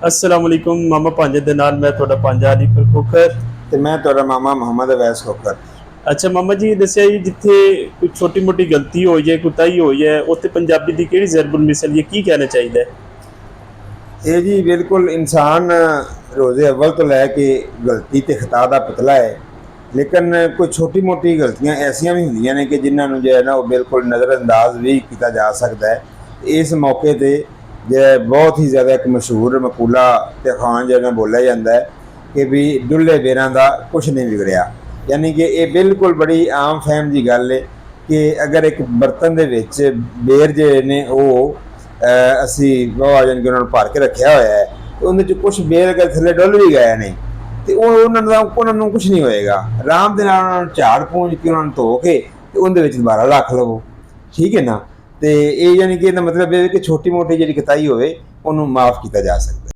अस्सलाम वालेकुम मामा भांजे दे नाल मैं तुहाडा भांजा अली खोखर। ਤੇ ਮੈਂ ਤੁਹਾਡਾ ਮਾਮਾ ਮੁਹੰਮਦ ਅਵੈਸ ਖੋਖਰ। अच्छा मामा जी दस्सिया जी जिथे कोई छोटी मोटी गलती हो जाए कुताही हो जाए उत्थे पंजाबी दी केड़ी ज़रबुल मिसल ये की कहना चाहिए? ਇਹ ਜੀ ਬਿਲਕੁਲ ਇਨਸਾਨ ਰੋਜ਼ੇ ਅਵਲ ਤੋਂ ਲੈ ਕੇ ਗਲਤੀ ਤੇ ਖਤਾ ਦਾ ਪੁਤਲਾ ਹੈ, ਲੇਕਿਨ ਕੋਈ ਛੋਟੀ ਮੋਟੀ ਗਲਤੀਆਂ ਐਸੀਆਂ ਵੀ ਹੁੰਦੀਆਂ ਨੇ ਕਿ ਜਿਨ੍ਹਾਂ ਨੂੰ ਜੋ ਹੈ ਨਾ ਉਹ ਬਿਲਕੁਲ ਨਜ਼ਰਅੰਦਾਜ਼ ਵੀ ਕੀਤਾ ਜਾ ਸਕਦਾ ਹੈ। ਇਸ ਮੌਕੇ ਤੇ ਜੋ ਬਹੁਤ ਹੀ ਜ਼ਿਆਦਾ ਇੱਕ ਮਸ਼ਹੂਰ ਮਕੂਲਾ ਤੇ ਖਾਨ ਜਿਹੜਾ ਬੋਲਿਆ ਜਾਂਦਾ ਹੈ ਕਿ ਵੀ ਡੁੱਲੇ ਬੇਰਾਂ ਦਾ ਕੁਛ ਨਹੀਂ ਵਿਗੜਿਆ। ਯਾਨੀ ਕਿ ਇਹ ਬਿਲਕੁਲ ਬੜੀ ਆਮ ਫਹਿਮ ਦੀ ਗੱਲ ਹੈ ਕਿ ਅਗਰ ਇੱਕ ਬਰਤਨ ਦੇ ਵਿੱਚ ਬੇਰ ਜਿਹੜੇ ਨੇ ਉਹ ਅਸੀਂ ਉਹ ਜਾਣੀ ਕਿ ਉਹਨਾਂ ਨੂੰ ਭਰ ਕੇ ਰੱਖਿਆ ਹੋਇਆ ਹੈ ਤੇ ਉਹਦੇ 'ਚ ਕੁਛ ਬੇਰ ਅਗਰ ਥੱਲੇ ਡੁੱਲ ਵੀ ਗਏ ਨੇ ਤੇ ਉਹ ਉਹਨਾਂ ਨੂੰ ਕੁਛ ਨਹੀਂ ਹੋਏਗਾ। ਆਰਾਮ ਦੇ ਨਾਲ ਉਹਨਾਂ ਨੂੰ ਝਾੜ ਪੂੰਝ ਕੇ ਉਹਨਾਂ ਨੂੰ ਧੋ ਕੇ ਤੇ ਉਹਦੇ ਵਿੱਚ ਦੁਬਾਰਾ ਰੱਖ ਲਵੋ, ਠੀਕ ਹੈ ਨਾ। ਤੇ ਇਹ ਯਾਨੀ ਕਿ ਇਹਦਾ ਮਤਲਬ ਇਹ ਕਿ ਛੋਟੀ ਮੋਟੀ ਜਿਹੜੀ ਕੁਤਾਹੀ ਹੋਵੇ ਉਹਨੂੰ ਮਾफ़ ਕੀਤਾ ਜਾ ਸਕਦਾ ਹੈ।